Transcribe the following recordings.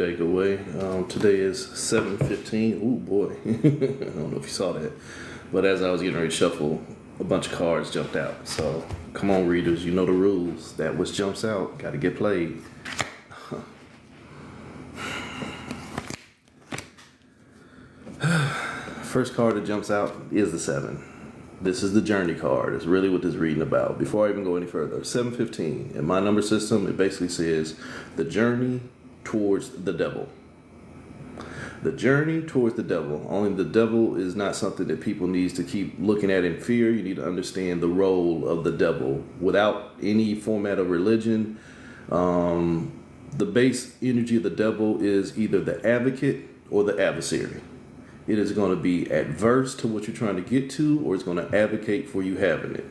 day go away. Today is 7:15. Ooh boy, I don't know if you saw that, but as I was getting ready to shuffle, a bunch of cards jumped out. So come on, readers, you know the rules. That which jumps out got to get played. First card that jumps out is the 7. This is the journey card. It's really what this reading about. Before I even go any further, 715. In my number system, it basically says the journey towards the devil. The journey towards the devil. Only the devil is not something that people need to keep looking at in fear. You need to understand the role of the devil without any format of religion. The base energy of the devil is either the advocate or the adversary. It is going to be adverse to what you're trying to get to, or it's going to advocate for you having it.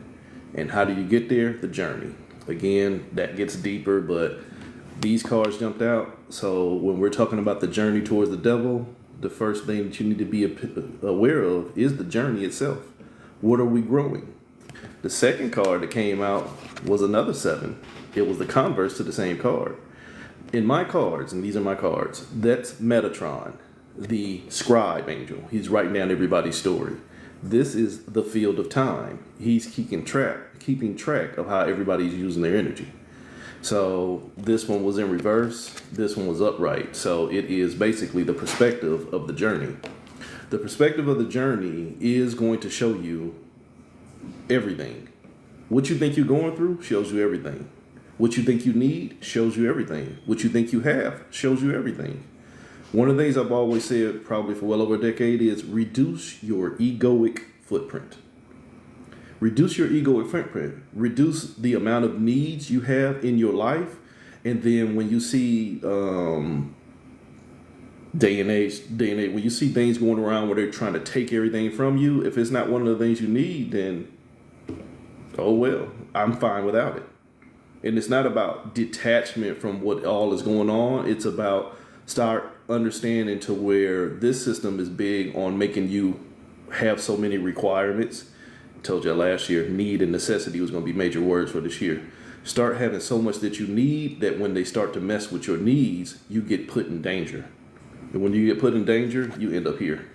And how do you get there? The journey. Again, that gets deeper, but these cards jumped out. So when we're talking about the journey towards the devil, the first thing that you need to be aware of is the journey itself. What are we growing? The second card that came out was another 7. It was the converse to the same card. In my cards, and these are my cards, that's Metatron, the scribe angel. He's writing down everybody's story. This is the field of time. He's keeping track of how everybody's using their energy. So this one was in reverse. This one was upright. So it is basically the perspective of the journey. The perspective of the journey is going to show you everything. What you think you're going through shows you everything. What you think you need shows you everything. What you think you have shows you everything. One of the things I've always said, probably for well over a decade, is reduce your egoic footprint. Reduce your egoic footprint. Reduce the amount of needs you have in your life. And then when you see day and age, when you see things going around where they're trying to take everything from you, if it's not one of the things you need, then oh well, I'm fine without it. And it's not about detachment from what all is going on. It's about start understanding to where this system is big on making you have so many requirements. I told you last year, need and necessity was going to be major words for this year. Start having so much that you need that when they start to mess with your needs, you get put in danger. And when you get put in danger, you end up here.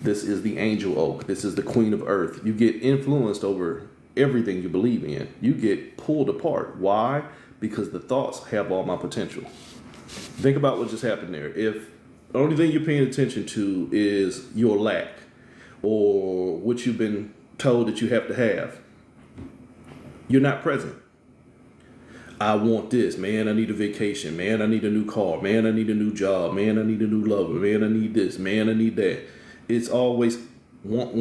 This is the angel oak. This is the queen of earth. You get influenced over everything you believe in. You get pulled apart. Why? Because the thoughts have all my potential. Think about what just happened there. If the only thing you're paying attention to is your lack or what you've been told that you have to have, you're not present. I want this, man. I need a vacation, man. I need a new car, man. I need a new job, man. I need a new lover, man. I need this, man. I need that. It's always want,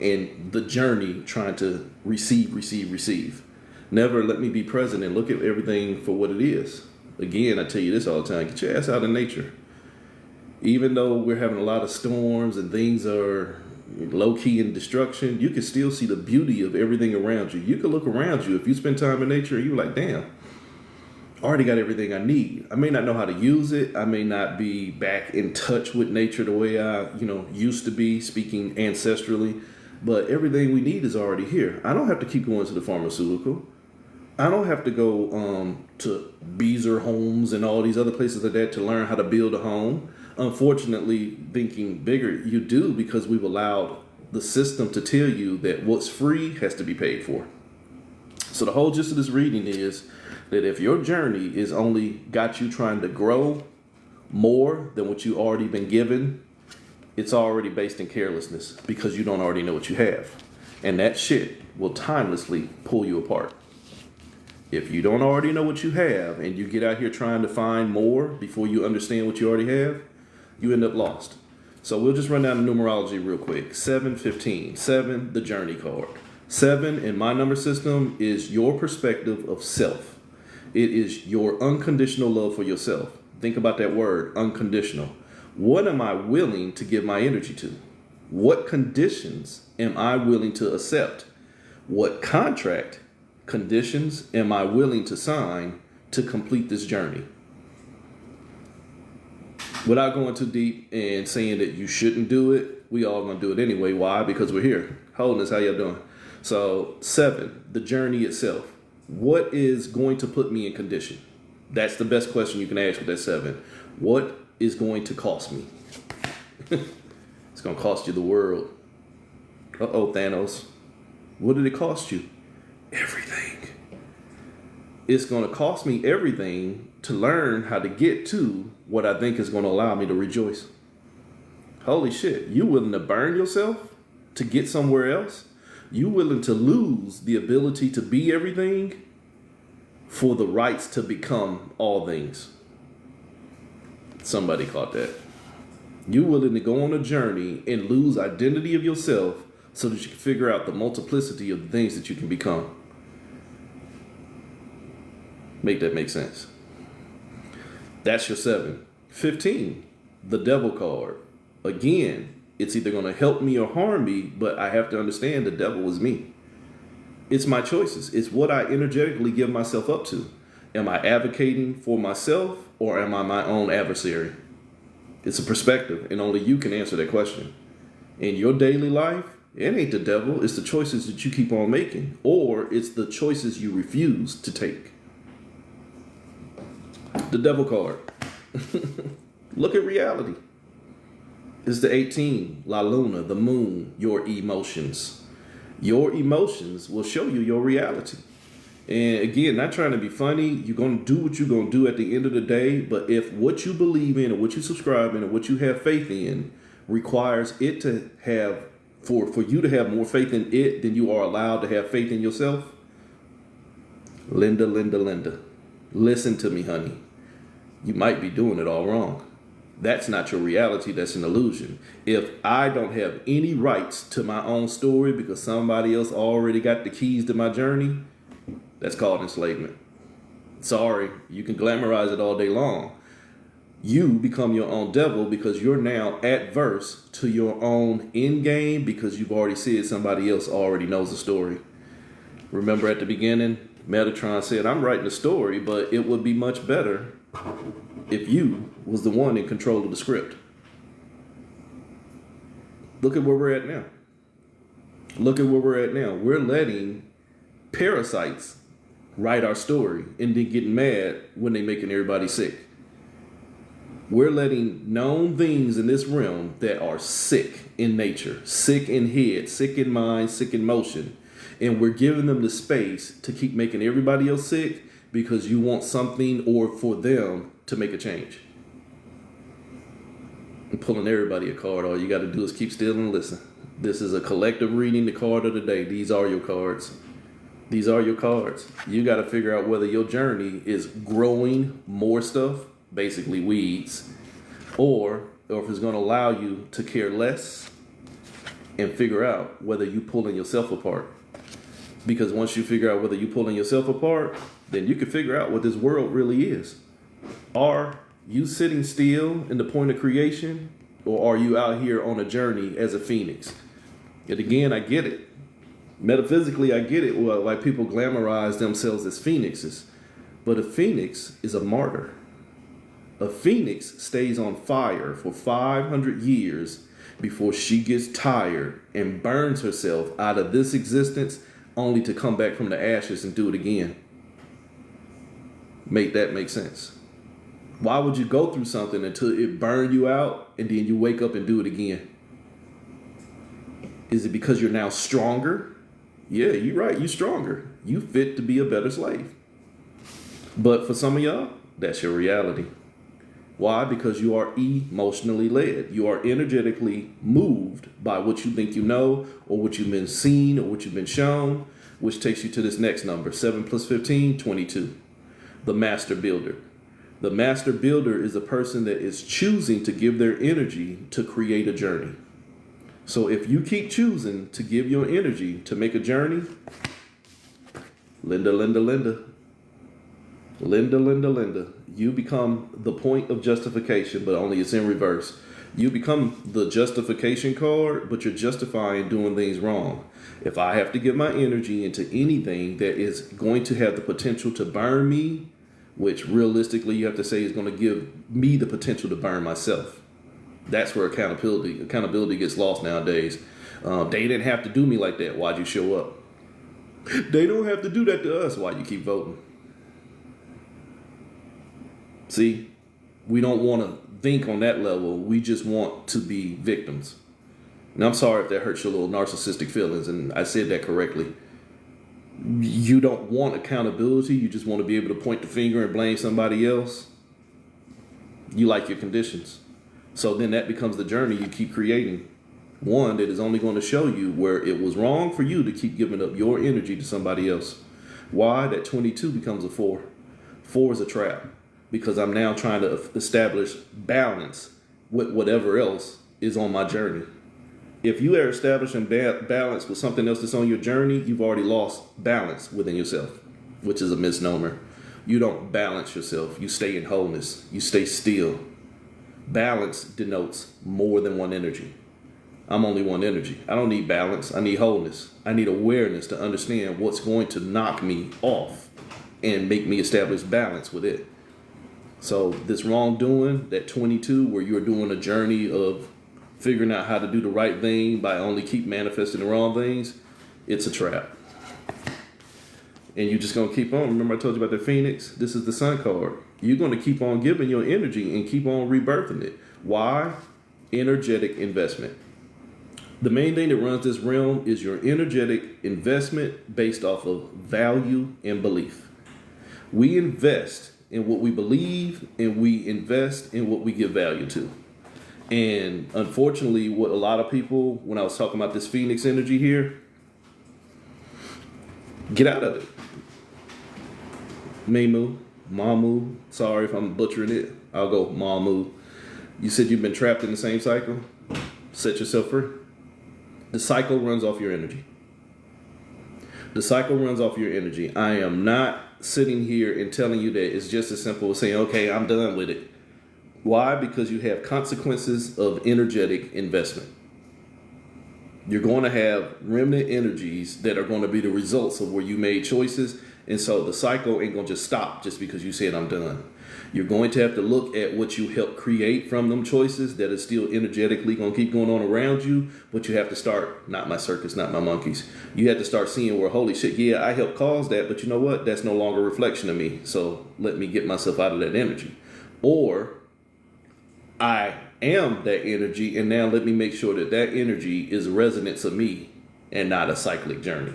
and the journey trying to receive. Never let me be present and look at everything for what it is. Again, I tell you this all the time, get your ass out in nature. Even though we're having a lot of storms and things are low-key in destruction, you can still see the beauty of everything around you. You can look around you. If you spend time in nature, you're like, damn, I already got everything I need. I may not know how to use it. I may not be back in touch with nature the way I, used to be, speaking ancestrally, but everything we need is already here. I don't have to keep going to the pharmaceutical. I don't have to go to Beezer Homes and all these other places like that to learn how to build a home. Unfortunately, thinking bigger, you do, because we've allowed the system to tell you that what's free has to be paid for. So the whole gist of this reading is that if your journey is only got you trying to grow more than what you already been given, it's already based in carelessness because you don't already know what you have. And that shit will timelessly pull you apart. If you don't already know what you have and you get out here trying to find more before you understand what you already have, you end up lost. So we'll just run down the numerology real quick. 715. 7, the journey card. 7 in my number system is your perspective of self. It is your unconditional love for yourself. Think about that word, unconditional. What am I willing to give my energy to? What conditions am I willing to accept? What conditions am I willing to sign to complete this journey? Without going too deep and saying that you shouldn't do it, we all gonna do it anyway. Why? Because we're here. Holiness, how y'all doing? So 7, the journey itself. What is going to put me in condition? That's the best question you can ask with that 7. What is going to cost me? It's going to cost you the world. Uh-oh, Thanos. What did it cost you? Everything. It's going to cost me everything to learn how to get to what I think is going to allow me to rejoice. Holy shit. You willing to burn yourself to get somewhere else? You willing to lose the ability to be everything for the rights to become all things? Somebody caught that. You willing to go on a journey and lose identity of yourself so that you can figure out the multiplicity of the things that you can become. Make that make sense. That's your 7. 15, the devil card. Again, it's either going to help me or harm me, but I have to understand the devil is me. It's my choices. It's what I energetically give myself up to. Am I advocating for myself or am I my own adversary? It's a perspective, and only you can answer that question. In your daily life, it ain't the devil. It's the choices that you keep on making, or it's the choices you refuse to take. The devil card. Look at reality. It's the 18, La Luna, the moon, your emotions. Your emotions will show you your reality. And again, not trying to be funny, you're going to do what you're going to do at the end of the day. But if what you believe in and what you subscribe in and what you have faith in requires it to have, for you to have more faith in it than you are allowed to have faith in yourself, Linda, listen to me, honey. You might be doing it all wrong. That's not your reality. That's an illusion. If I don't have any rights to my own story because somebody else already got the keys to my journey, that's called enslavement. Sorry, you can glamorize it all day long. You become your own devil because you're now adverse to your own end game because you've already said somebody else already knows the story. Remember at the beginning, Metatron said, I'm writing a story, but it would be much better if you was the one in control of the script. Look at where we're at now. We're letting parasites write our story and then getting mad when they're making everybody sick. We're letting known things in this realm that are sick in nature, sick in head, sick in mind, sick in motion. And we're giving them the space to keep making everybody else sick because you want something or for them to make a change. I'm pulling everybody a card. All you got to do is keep still and listen. This is a collective reading, the card of the day. These are your cards. These are your cards. You got to figure out whether your journey is growing more stuff, basically weeds, or if it's going to allow you to care less and figure out whether you pulling yourself apart. Because once you figure out whether you pulling yourself apart, then you can figure out what this world really is. Are you sitting still in the point of creation, or are you out here on a journey as a phoenix? And again, I get it. Metaphysically, I get it. Well, like people glamorize themselves as phoenixes. But a phoenix is a martyr. A phoenix stays on fire for 500 years before she gets tired and burns herself out of this existence only to come back from the ashes and do it again. Make that make sense. Why would you go through something until it burn you out and then you wake up and do it again? Is it because you're now stronger? Yeah, you're right. You're stronger. You fit to be a better slave. But for some of y'all, that's your reality. Why? Because you are emotionally led. You are energetically moved by what you think you know or what you've been seen or what you've been shown, which takes you to this next number, 7 plus 15, 22. The master builder. The master builder is a person that is choosing to give their energy to create a journey. So if you keep choosing to give your energy to make a journey, Linda, you become the point of justification, but only it's in reverse. You become the justification card, but you're justifying doing things wrong. If I have to give my energy into anything that is going to have the potential to burn me, which realistically you have to say is going to give me the potential to burn myself. That's where accountability gets lost nowadays. They didn't have to do me like that. Why'd you show up? They don't have to do that to us. Why you keep voting? See, we don't want to think on that level. We just want to be victims. And I'm sorry if that hurts your little narcissistic feelings, and I said that correctly. You don't want accountability. You just want to be able to point the finger and blame somebody else. You like your conditions. So then that becomes the journey you keep creating. One that is only going to show you where it was wrong for you to keep giving up your energy to somebody else. Why? That 22 becomes a 4. 4 is a trap because I'm now trying to establish balance with whatever else is on my journey. If you are establishing balance with something else that's on your journey, you've already lost balance within yourself, which is a misnomer. You don't balance yourself. You stay in wholeness. You stay still. Balance denotes more than one energy. I'm only one energy. I don't need balance. I need wholeness. I need awareness to understand what's going to knock me off and make me establish balance with it. So this wrongdoing, that 22, where you're doing a journey of figuring out how to do the right thing by only keep manifesting the wrong things, it's a trap. And you're just going to keep on. Remember I told you about the Phoenix? This is the Sun card. You're going to keep on giving your energy and keep on rebirthing it. Why? Energetic investment. The main thing that runs this realm is your energetic investment based off of value and belief. We invest in what we believe and we invest in what we give value to. And unfortunately, what a lot of people, when I was talking about this Phoenix energy here, get out of it. Mamu, sorry if I'm butchering it. I'll go Mamu. You said you've been trapped in the same cycle? Set yourself free. The cycle runs off your energy. The cycle runs off your energy. I am not sitting here and telling you that it's just as simple as saying, okay, I'm done with it. Why? Because you have consequences of energetic investment. You're going to have remnant energies that are going to be the results of where you made choices. And so the cycle ain't going to just stop just because you said I'm done. You're going to have to look at what you helped create from them choices that is still energetically going to keep going on around you. But you have to start, not my circus, not my monkeys. You have to start seeing where, holy shit, yeah, I helped cause that. But you know what? That's no longer a reflection of me. So let me get myself out of that energy. Or I am that energy, and now let me make sure that that energy is a resonance of me and not a cyclic journey.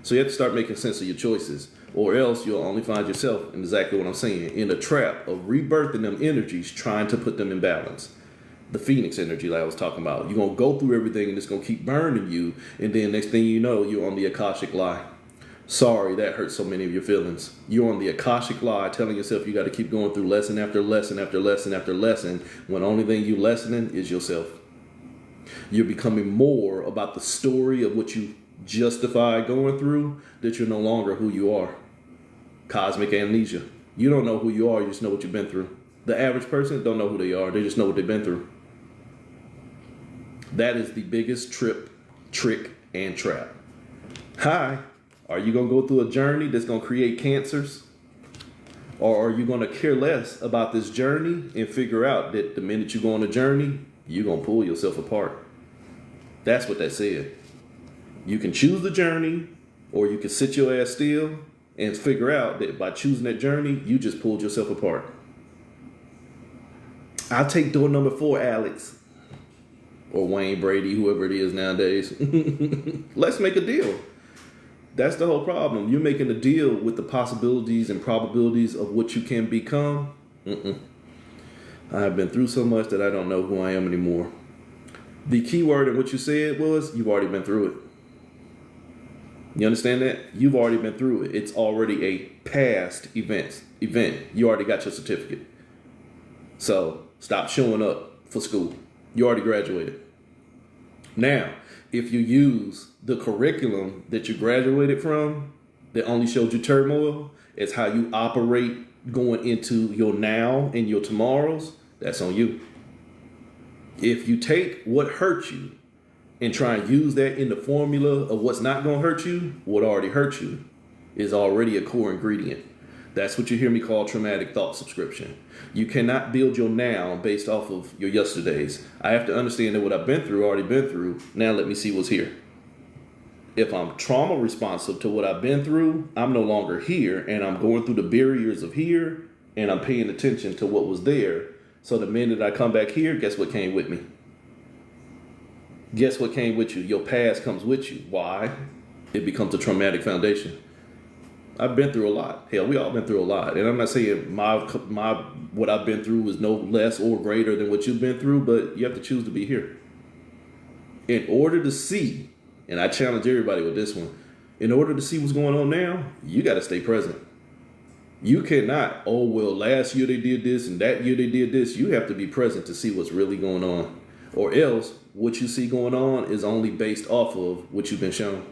So you have to start making sense of your choices, or else you'll only find yourself in exactly what I'm saying, in a trap of rebirthing them energies, trying to put them in balance. The Phoenix energy like I was talking about. You're going to go through everything and it's going to keep burning you, and then next thing you know, you're on the Akashic lie. Sorry, that hurts so many of your feelings. You're on the Akashic lie telling yourself you got to keep going through lesson after lesson after lesson after lesson when the only thing you lessening is yourself. You're becoming more about the story of what you justify going through that you're no longer who you are. Cosmic amnesia. You don't know who you are, you just know what you've been through. The average person don't know who they are, they just know what they've been through. That is the biggest trick, and trap. Hi. Are you going to go through a journey that's going to create cancers? Or are you going to care less about this journey and figure out that the minute you go on a journey, you're going to pull yourself apart? That's what that said. You can choose the journey, or you can sit your ass still and figure out that by choosing that journey, you just pulled yourself apart. I'll take door number 4, Alex. Or Wayne Brady, whoever it is nowadays. Let's make a deal. That's the whole problem. You're making a deal with the possibilities and probabilities of what you can become. I've been through so much that I don't know who I am anymore. The key word in what you said was, you've already been through it. You understand that? You've already been through it. It's already a past event. You already got your certificate. So stop showing up for school. You already graduated. Now, if you use the curriculum that you graduated from that only showed you turmoil as how you operate going into your now and your tomorrows, that's on you. If you take what hurt you and try and use that in the formula of what's not going to hurt you, what already hurt you is already a core ingredient. That's what you hear me call traumatic thought subscription. You cannot build your now based off of your yesterdays. I have to understand that what I've been through, already been through. Now let me see what's here. If I'm trauma responsive to what I've been through, I'm no longer here, and I'm going through the barriers of here, and I'm paying attention to what was there. So the minute I come back here, guess what came with me? Guess what came with you? Your past comes with you. Why? It becomes a traumatic foundation. I've been through a lot. Hell, we all been through a lot. And I'm not saying my what I've been through is no less or greater than what you've been through, but you have to choose to be here. In order to see, and I challenge everybody with this one, in order to see what's going on now, you got to stay present. You cannot, oh, well, last year they did this and that year they did this. You have to be present to see what's really going on. Or else, what you see going on is only based off of what you've been shown.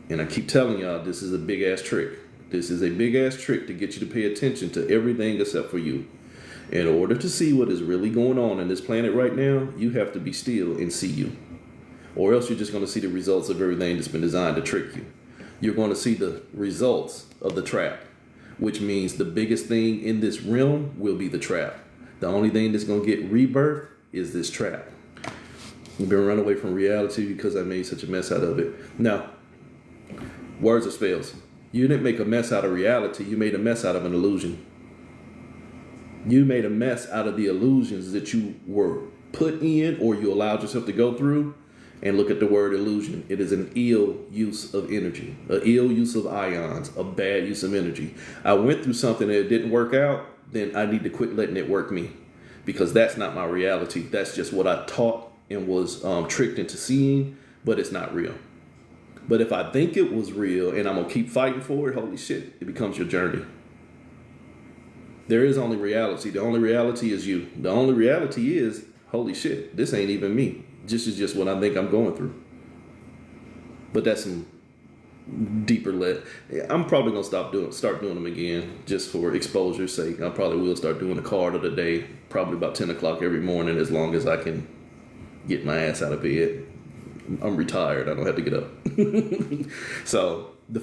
And I keep telling y'all, this is a big ass trick. This is a big ass trick to get you to pay attention to everything except for you. In order to see what is really going on in this planet right now, you have to be still and see you. Or else you're just going to see the results of everything that's been designed to trick you. You're going to see the results of the trap, which means the biggest thing in this realm will be the trap. The only thing that's going to get rebirth is this trap. You've been running away from reality because I made such a mess out of it. Now, words are spells. You didn't make a mess out of reality. You made a mess out of an illusion. You made a mess out of the illusions that you were put in or you allowed yourself to go through. And look at the word illusion. It is an ill use of energy, an ill use of ions, a bad use of energy. I went through something that didn't work out, then I need to quit letting it work me, because that's not my reality. That's just what I taught and was tricked into seeing, but it's not real. But if I think it was real and I'm going to keep fighting for it, holy shit, it becomes your journey. There is only reality. The only reality is you. The only reality is, holy shit, this ain't even me. This is just what I think I'm going through. But that's some deeper I'm probably going to start doing them again just for exposure's sake. I probably will start doing a card of the day, probably about 10 o'clock every morning, as long as I can get my ass out of bed. I'm retired. I don't have to get up. So the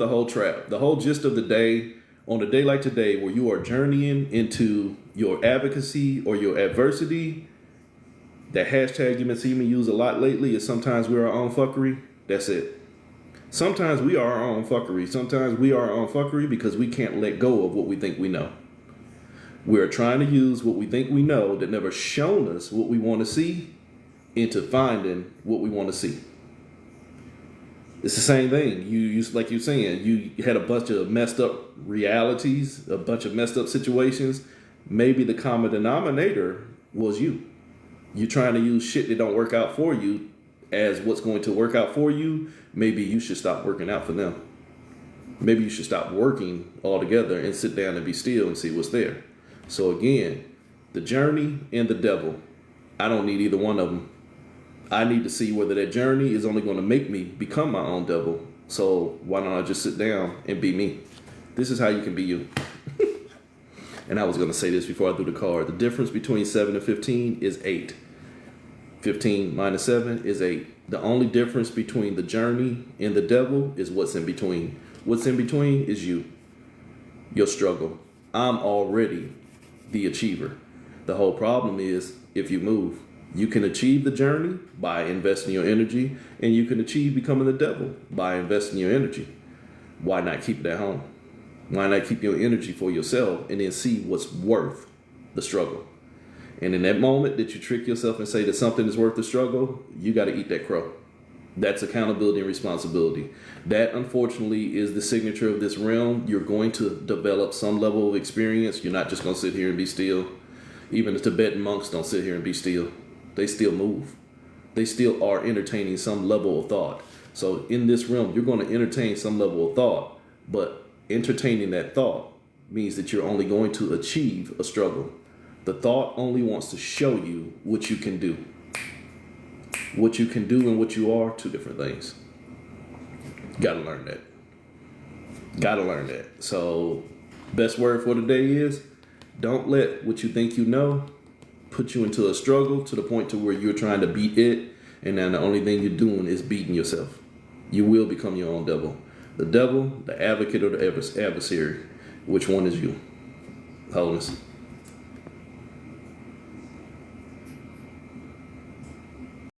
whole trap, the whole gist of the day, on a day like today where you are journeying into your advocacy or your adversity, that hashtag you've been seeing me use a lot lately is sometimes we're our own fuckery. That's it. Sometimes we are our own fuckery. Sometimes we are our own fuckery because we can't let go of what we think we know. We're trying to use what we think we know that never shown us what we want to see into finding what we want to see. It's the same thing. You like you're saying, you had a bunch of messed up realities, a bunch of messed up situations. Maybe the common denominator was you. You're trying to use shit that don't work out for you as what's going to work out for you. Maybe you should stop working out for them. Maybe you should stop working altogether and sit down and be still and see what's there. So again, the journey and the devil. I don't need either one of them. I need to see whether that journey is only going to make me become my own devil. So why don't I just sit down and be me? This is how you can be you. And I was going to say this before I threw the card. The difference between 7 and 15 is 8. 15 minus 7 is 8. The only difference between the journey and the devil is what's in between. What's in between is you, your struggle. I'm already the achiever. The whole problem is if you move. You can achieve the journey by investing your energy, and you can achieve becoming the devil by investing your energy. Why not keep it at home? Why not keep your energy for yourself and then see what's worth the struggle? And in that moment that you trick yourself and say that something is worth the struggle, you got to eat that crow. That's accountability and responsibility. That, unfortunately, is the signature of this realm. You're going to develop some level of experience. You're not just going to sit here and be still. Even the Tibetan monks don't sit here and be still. They still move. They still are entertaining some level of thought. So in this realm, you're going to entertain some level of thought, but entertaining that thought means that you're only going to achieve a struggle. The thought only wants to show you what you can do. What you can do and what you are, two different things. Got to learn that. Got to learn that. So best word for today is don't let what you think you know put you into a struggle to the point to where you're trying to beat it, and then the only thing you're doing is beating yourself. You will become your own devil. The devil, the advocate, or the adversary. Which one is you? Wholeness.